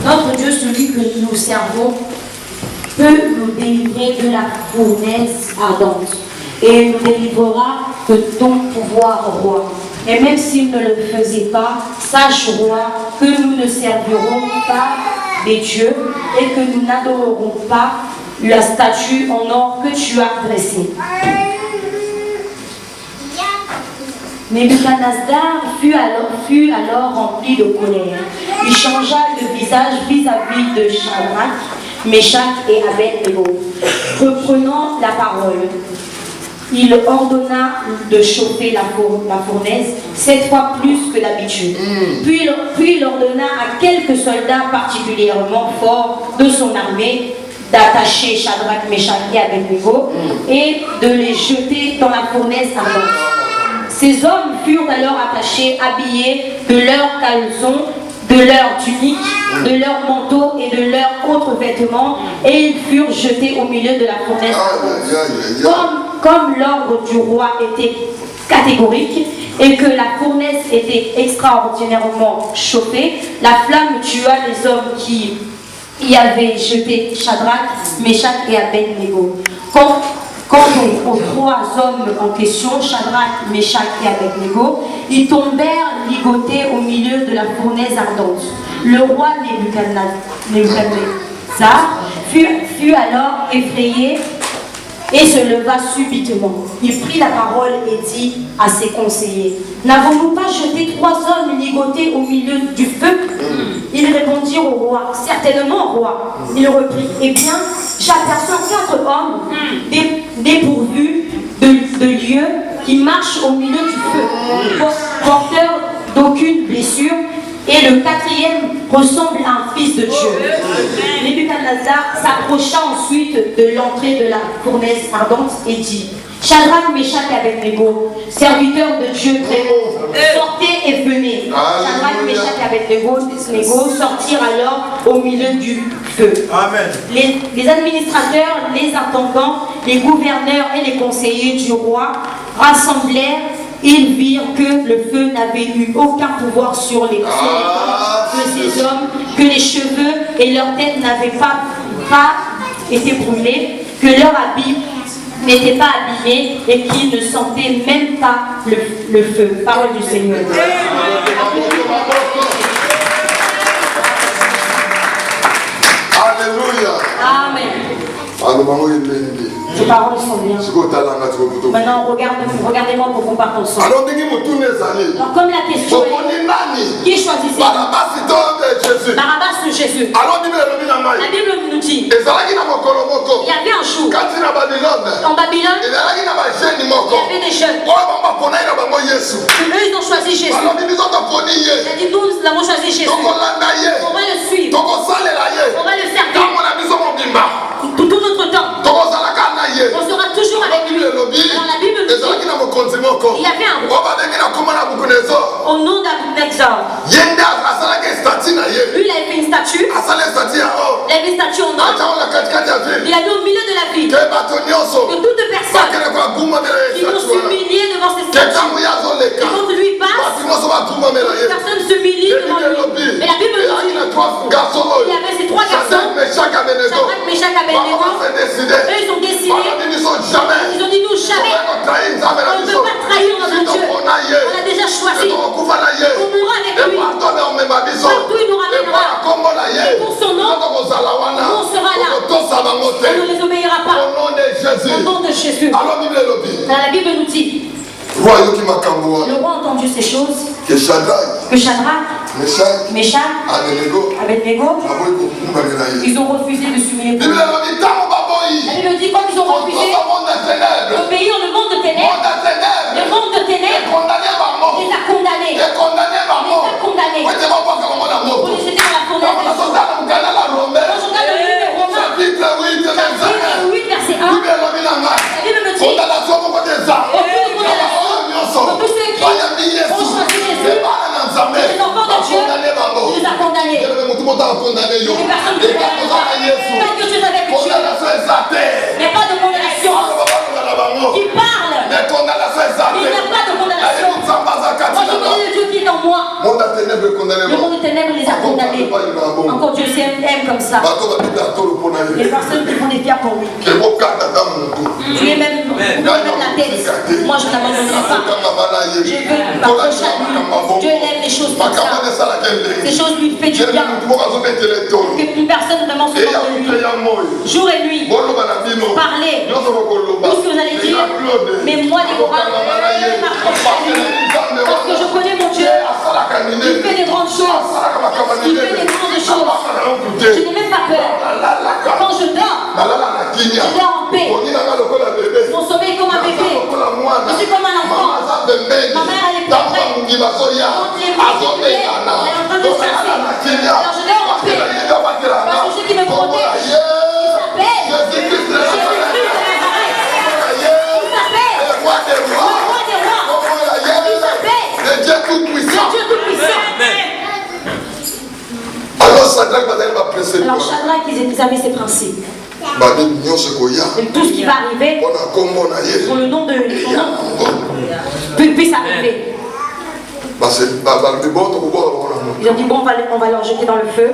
Notre Dieu, celui que nous servons, peut nous délivrer de la fournaise ardente et nous délivrera de ton pouvoir, roi. Et même s'il ne le faisait pas, sache, roi, que nous ne servirons pas des dieux et que nous n'adorerons pas la statue en or que tu as dressée. Nebuchadnezzar fut alors rempli de colère. Il changea de visage vis-à-vis de Shadrach, Meshach et Abed-Nego. Reprenant la parole, il ordonna de chauffer la fournaise 7 fois plus que d'habitude. Puis il ordonna à quelques soldats particulièrement forts de son armée d'attacher Shadrach, Meshach et Abed-Nego et de les jeter dans la fournaise ardente. Ces hommes furent alors attachés, habillés de leurs caleçons, de leurs tuniques, de leurs manteaux et de leurs autres vêtements, et ils furent jetés au milieu de la fournaise. Comme l'ordre du roi était catégorique et que la fournaise était extraordinairement chauffée, la flamme tua les hommes qui y avaient jeté Shadrach, Meshach et Abed-Nego. Quant aux 3 hommes en question, Shadrach, Meshach et Abed-Nego, ils tombèrent ligotés au milieu de la fournaise ardente. Le roi Nebuchadnezzar fut alors effrayé et se leva subitement. Il prit la parole et dit à ses conseillers: n'avons-nous pas jeté 3 hommes ligotés au milieu du feu? Ils répondirent au roi: certainement, roi. Il reprit: eh bien, j'aperçois 4 hommes dépourvus de lieu qui marchent au milieu du feu, porteurs d'aucune blessure, et le 4e ressemble à un fils de Dieu. Nebuchadnezzar s'approcha ensuite de l'entrée de la fournaise ardente et dit: Shadrach, Meshach et Abed-Nego, serviteurs de Dieu très haut, sortez et venez. Shadrach, Meshach et Abed-Nego sortirent alors au milieu du feu. Amen. Les administrateurs, les intendants, les gouverneurs et les conseillers du roi rassemblèrent. Ils virent que le feu n'avait eu aucun pouvoir sur les corps de ces hommes, que les cheveux et leurs têtes n'avaient pas été brûlés, que leurs habits n'étaient pas abîmés et qu'ils ne sentaient même pas le feu. Parole du Seigneur. Alléluia. Amen. Ces paroles sont bien. Maintenant, regardez-moi pour qu'on parte ensemble. Alors, comme la question est: qui choisissez-vous? Barabbas ou Jésus? La Bible nous dit: il y avait un jour en Babylone, il y avait des jeunes. Eux, ils ont choisi Jésus. Il a dit: nous l'avons choisi Jésus. On va le suivre. On va le servir. Tout notre temps. On sera toujours avec lui. Alors la Bible nous dit: il y avait un roi au nom d'Abed-Nego. Lui, il avait fait une statue. Il avait une statue en or. Il a dit au milieu de la ville que toute personne qui vont s'humilier devant cette statue, et quand lui passe, toute personne s'humilie devant lui. Mais la Bible nous dit: il y avait ces 3 garçons, Shadrach, Meshach et Abed-Nego. Eux, ils ont décidé, ils ont dit: nous, jamais, on ne peut pas trahir notre Dieu. On a déjà choisi. On mourra avec lui. Partout il nous ramènera. Et pour son nom, nous, on sera là. On ne les obéira pas. Au nom de Jésus. Dans la Bible nous dit: le roi a entendu ces choses, que Shadrach, Meshach, Abed-Nego, ils ont refusé de s'humilier. La Bible dit: comme ils ont refusé d'obéir le monde de ténèbres, le monde de ténèbres les a condamnés. Pour les jeter dans la fournaise. Quand je regarde le livre de Romains, chapitre 8, verset 1, la Bible me dit: pour tous ceux qui ont choisi Jésus, les enfants de Dieu, il les a condamnés. Les personnes qui pas que Dieu avec Dieu, mais pas de condamnation. Qui parle, il n'y a pas de condamnation. Moi je connais le Dieu qui est en moi. Le monde de ténèbres les a condamnés. aller. Encore Dieu aime comme ça. Les personnes qui font des fiers pour lui. Tu es même la tête. Moi je n'abandonnerai pas. Je veux m'approcher à lui. Dieu aime les choses comme ça. Ces choses lui fait du bien. Que une personne vraiment se moque de lui. Jour et nuit. Parlez. Tout ce que vous allez dire. Mais moi, Déborah, je vais m'approcher à lui. Parce que je connais mon Dieu. Il fait des grandes choses. Il fait des grandes choses. Je n'ai même pas peur. Quand je dors, je dors en paix. Mon sommeil est comme un bébé. Je suis comme un enfant. Ma mère, elle est prête. Quand il est motivé, elle est en train de chercher. Alors je dors en paix. Parce que celui qui me protège, il s'appelle Jésus-Christ de Nazareth. Il s'appelle le roi des rois. Il s'appelle le Dieu tout-puissant. Alors Shadrach, ils avaient ces principes. Et tout ce qui va arriver pour le nom de puisse arriver. Ils ont dit bon, on va leur jeter dans le feu.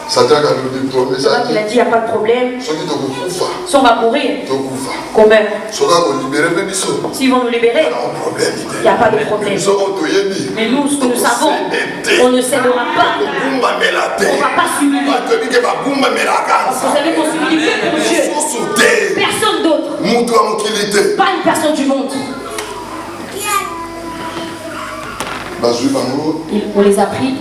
C'est vrai qu'il a dit il n'y a pas de problème. Si on va mourir, qu'on meurt. S'ils vont nous libérer, il n'y a pas de problème. Mais nous, ce que nous savons, on ne cédera pas. On ne va pas s'humilier. Vous savez qu'on s'humilie pour Dieu. Personne d'autre. Pas une personne du monde. On les a pris.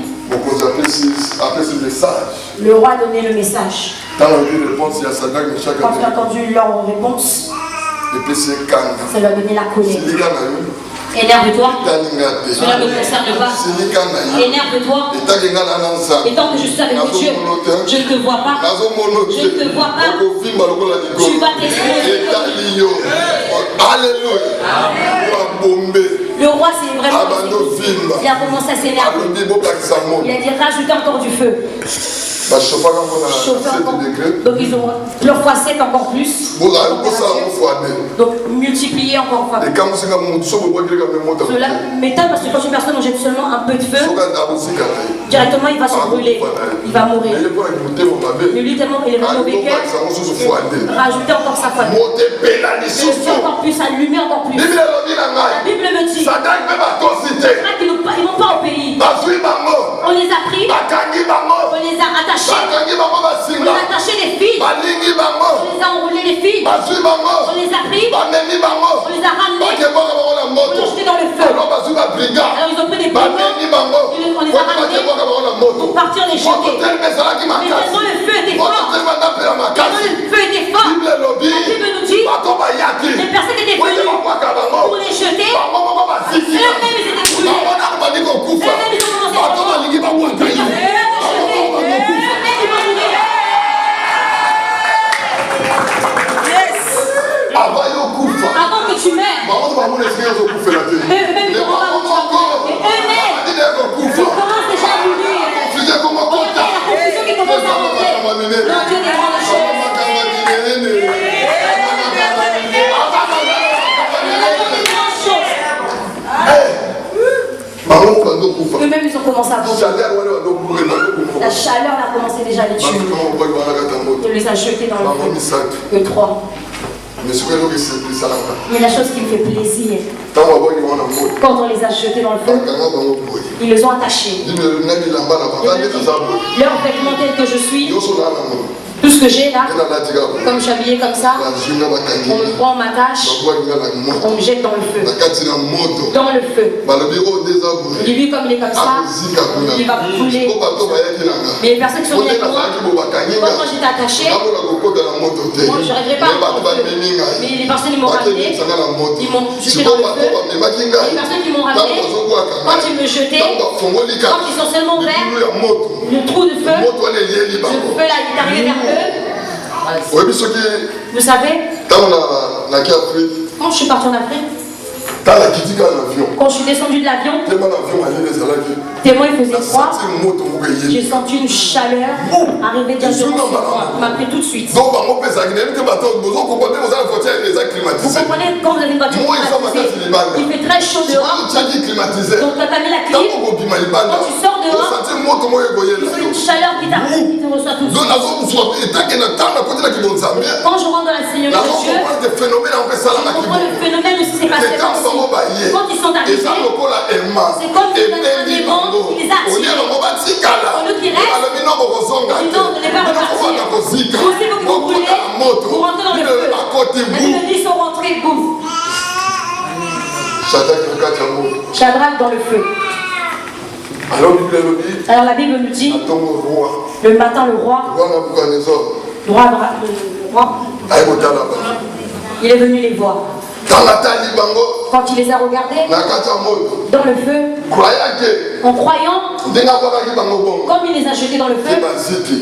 Le roi a donné le message. Quand il a entendu leur réponse, ça lui a donné la colère. Énerve-toi, cela ne me concerne pas. Énerve-toi, et tant que je suis avec Dieu, je ne te vois pas. Je ne te vois pas. Tu vas t'exploser. Alléluia. Le roi s'est vraiment. Il a commencé à s'énerver. Il a dit rajoutez encore du feu. Donc ils ont leur fois 7 encore plus. Donc multiplier encore fois. Cela m'étonne parce que quand une personne jette seulement un peu de feu, directement il va se brûler. Il va mourir. Mais lui tellement il est dans le mauvais cœur. Rajouter encore sa femme. Le feu encore plus, allumer encore plus. La Bible me dit qu'ils n'ont pas au pays. On les a pris. On les a attachés. On les a attachés les filles. On les a enroulés les filles. On les a pris. On les a ramenés. On les a jetés dans le feu. Alors ils ont pris des bombes. On les a ramenés pour partir les jeter. Mais tellement le feu était fort. Tellement le feu était fort. La Bible nous dit les personnes qui étaient venues pour les jeter, eux-mêmes ils étaient brûlés. Eux-mêmes ils ont commencé à mourir. Avant que tu meurs, eux-mêmes ils ont commencent déjà à mourir. La confusion qui commence à monter. Non, Dieu des grandes choses. Eux-mêmes ils ont commencé à mourir. La chaleur a commencé déjà à les tuer. Il les a jetés dans le feu. Le 3. Mais la chose qui me fait plaisir, quand on les a jetés dans le feu, ils les ont attachés. Leur vêtement tel que je suis, tout ce que j'ai là, comme je suis habillé comme ça, on me prend, on m'attache, on me jette dans le feu. Dans le feu. Et lui, comme il est comme ça, il va brûler. Mais les personnes qui sont venues avec moi, quand j'étais attaché, moi je ne rêverais pas. Mais les personnes qui m'ont ramené, ils m'ont jeté dans le feu. Et les personnes qui m'ont ramené, quand ils me jetaient, quand ils sont seulement ouverts, le trou de feu, le feu là, il est arrivé vers eux. Vous savez, quand je suis parti en Afrique, Quand je suis descendu de l'avion, tellement il faisait froid, j'ai senti une chaleur arriver directement sur moi. Il m'a pris tout de suite. Vous comprenez quand vous avez une voiture climatisée, il fait très chaud dehors. Donc quand tu as mis la clim, quand tu sors dehors, il faut une chaleur qui t'arrive, qui te reçoit tout de suite. Quand je rentre dans la Seigneurie de Dieu, je comprends le phénomène aussi s'est passé aussi. Quand ils sont arrivés, c'est comme si un aimant qui les a attirés. Au lieu qu'ils restent, sinon vous ne devez pas repartir. Vous aussi vous brûlez, vous rentrez dans le feu. La Bible dit qu'ils sont rentrés, boum. Shadrach dans le feu. Alors la Bible nous dit, le matin le roi, il est venu les voir. Quand il les a regardés dans le feu, en croyant, comme il les a jetés dans le feu,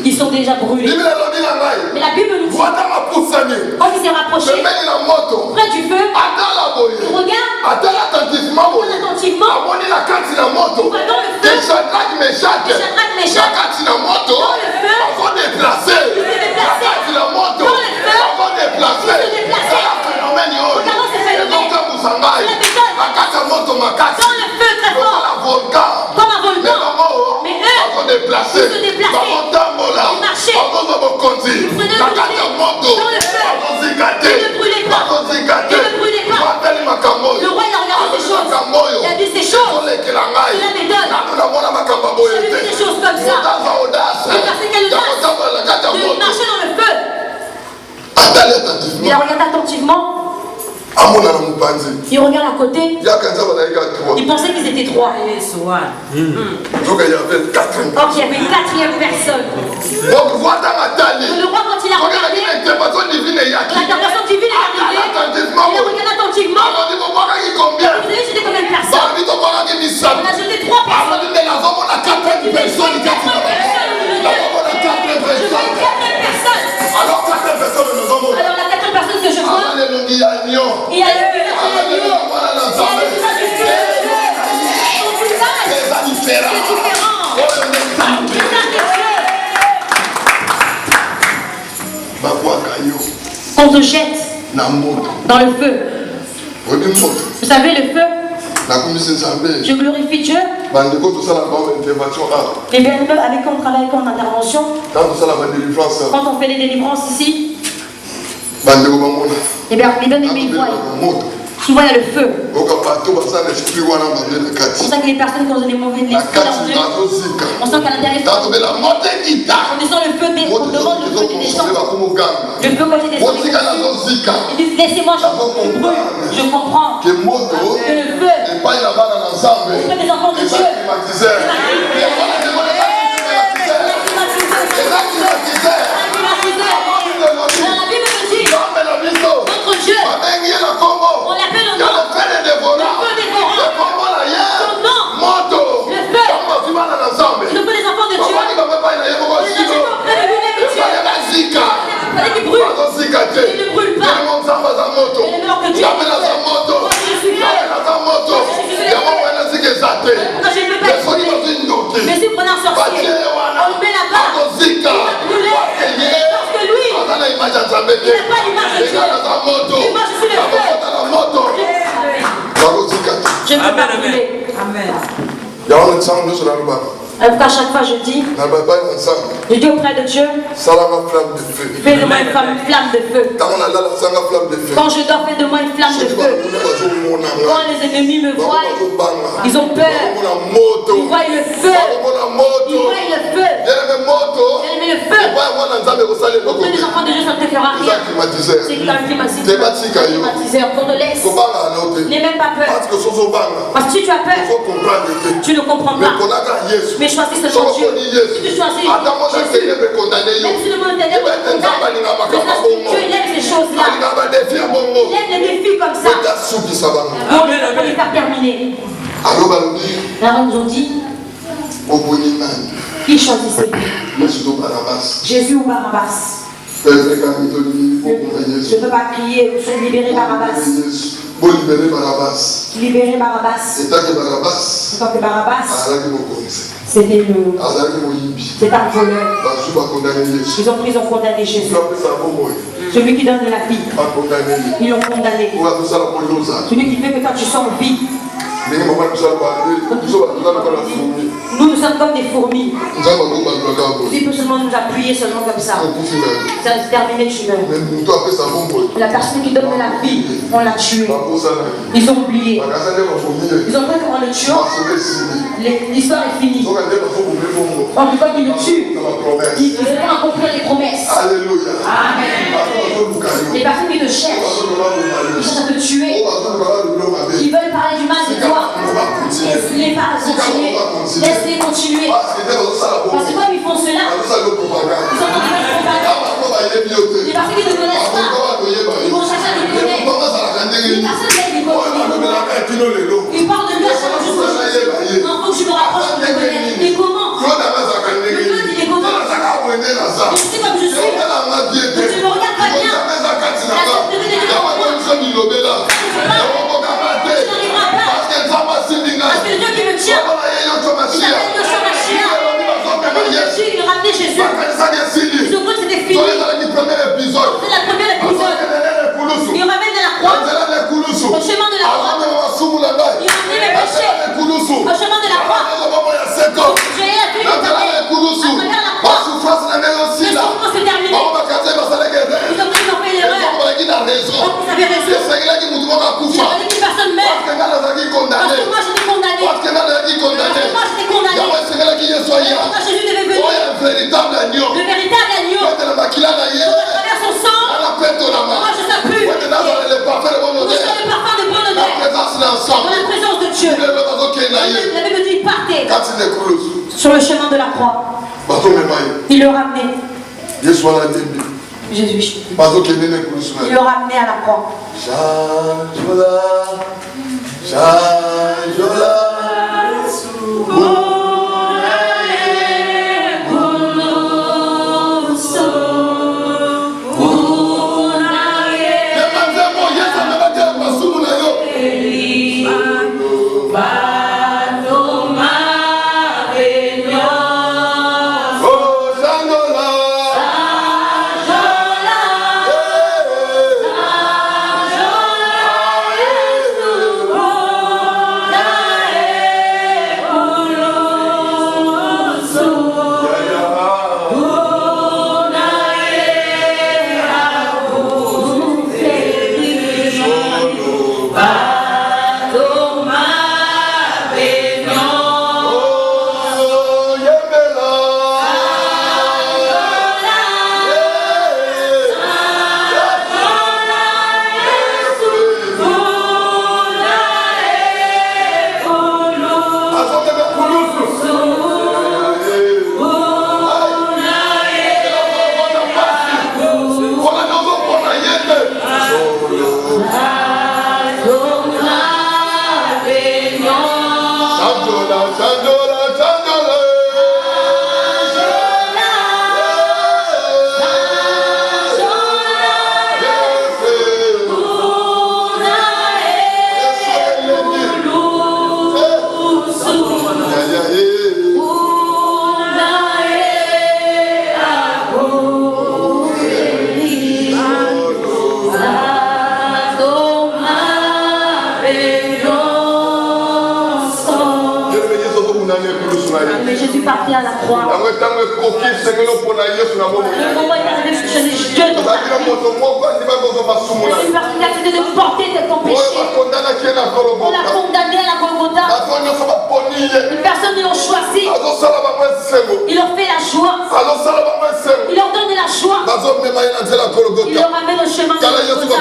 ils sont déjà brûlés. Mais la Bible nous dit, quand il s'est rapproché près du feu, il regarde attentivement, il va dans le feu, et Shadrach, Meshach, dans le feu, il s'est déplacé dans le feu, regardons ce phénomène. Dans le feu très fort, comme un volcan. Mais eux, ils se déplaçaient, ils marchaient, ils prenaient le dans le feu, ils ne brûlaient pas, Le roi il a regardé ces choses, il a dit ces choses, il a des donnes. J'ai vu des choses comme ça. Mais parce qu'elle audace de marcher dans le feu. Il a regardé attentivement. Il regarde à côté. Il pensait qu'ils étaient trois. Donc il y avait une quatrième personne. Le roi quand il a regardé, l'intervention divine est arrivée. Il a regardé attentivement. Vous avez jeté combien de personnes? On a jeté 3 personnes. Je vois 4 personnes. Alors la 4 personnes que je vois, il y a le visage du Dieu. C'est différent. On te jette dans le feu. Vous savez le feu? Je glorifie Dieu. Et bien avec qui on travaille comme intervention, quand on fait les délivrances ici, et bien les bien-aimés ils voient. Souvent il y a le feu. C'est pour ça que les personnes qui ont des mauvais esprits dans Dieu, on sent qu'à l'intérieur, on descend le feu, on demande le feu de descendre. Le feu quand il descend, ils disent laissez-moi, je comprends que le feu, auprès des enfants de Dieu, notre Dieu, on l'appelle au nom, le feu dévorant, son nom, le feu, le feu des enfants de Dieu, on les a auprès de lui-même Dieu, il brûle, il ne brûle pas, il est mort que Dieu, je ne peux pas exprimer, mais si vous prenez un sorcier, on le met là-bas, il va brûler, parce que lui, il n'a pas l'image de Dieu, il marche sur le feu. Je ne peux pas brûler. Amen. Alors qu'à chaque fois je dis auprès de Dieu, fais de moi une flamme de feu. Quand je dors, fais de moi une flamme de feu. Quand les ennemis me voient, ils ont peur. Ils voient le feu. Ils voient le feu. Bien-aimé, le feu. Auprès des enfants de Dieu, ça ne te fera rien. C'est un climatiseur qu'on te laisse. N'aie même pas peur. Parce que si tu as peur, tu ne comprends pas. Mais choisis seulement Dieu. Si tu choisis Jésus, même si le monde t'aide, Dieu il aime ces choses-là. Il aime les défis comme ça. Pour les faire terminer. Alors ils nous ont dit, qui choisissait Jésus ou Barabbas? Je ne peux pas crier, je vais libérer Barabbas. libérer Barabbas. C'est tant que Barabbas. Tant que Barabbas. C'était un voleur. Ils ont condamné Jésus. Celui qui donne la vie. Ils l'ont condamné. Celui qui fait que quand tu sors vie. Nous sommes comme des fourmis. Il peut seulement nous appuyer seulement comme ça. Ça va se terminer, tu meurs. La personne qui donne de la vie, on l'a tué. Ils ont oublié. Ils ont cru qu'en le tuant, l'histoire est finie. On ne peut pas qu'il le tue. Ils ne vont pas accomplir les promesses. Alléluia. Amen. Les personnes qui te cherchent, ils cherchent à te tuer. Ils veulent parler du mal de toi. Laisse-les pas continuer. Laisse-les continuer. Parce que comme ils font cela, ils sont en train de propagande. Les personnes qui ne connaissent pas, ils vont chercher à les connaître. Les personnes qui les connaissent, ils parlent de lui à chaque jour. Non, faut que je me rapproche de le connaître. Mais comment? Le Claude, il est comment? Je sais comme je suis. Mais tu me regardes pas bien. La sainteté de Dieu en moi. Parce que Dieu qui me tient, il s'appelle Yoshua Mashiach. Jésus, il ramenait Jésus. Ils ont cru que c'était fini. C'est la première épisode. Il ramène de la croix au chemin de la croix. Il ramenait mes péchés au chemin de la croix. J'ai la vie de ta mère à travers la croix. Les souffrances se terminent. Ils ont fait l'erreur. Ils avaient raison. J'ai fallu qu'une personne meure. Parce que moi j'étais condamné. Parce que moi j'étais condamné. Quand Jésus devait venir, le véritable agneau, à travers son sang, moi je ne sais plus. Nous sommes le parfum de bonne odeur. Dans la présence de Dieu. La Bible dit partez sur le chemin de la croix. Il le ramenait. Jésus. Il le ramenait à la croix. Mais Jésus partit à la croix. Le moment est arrivé de chercher Dieu dans ta vie. C'est parce qu'il a décidé de porter ton péché. On l'a condamné à la Golgotha. Les personnes l'ont choisi. Il leur fait la joie. Il leur donne la joie. Il leur amène au chemin de la Golgotha.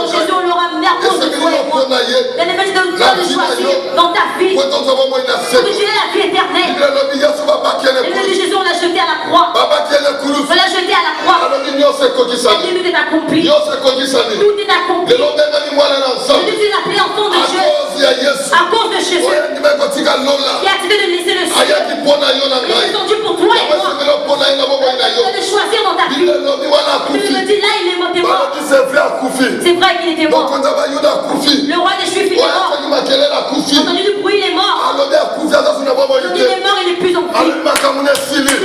Jésus, on leur amène à cause de toi et moi. Il y a des mecs de choisir dans ta vie. Que tu aies la vie éternelle. Et le Jésus, on l'a jeté à la croix. On l'a jeté à la croix. La limite est accomplie. Tout est accompli. Jésus l'a appelé enfant de Dieu. À cause de Jésus. Qui a décidé de laisser le ciel. Il est descendu pour toi et moi. Il de choisir dans ta vie. Il me dit là, il est mort. C'est vrai qu'il était mort. Le roi des Juifs, il est mort. est fini.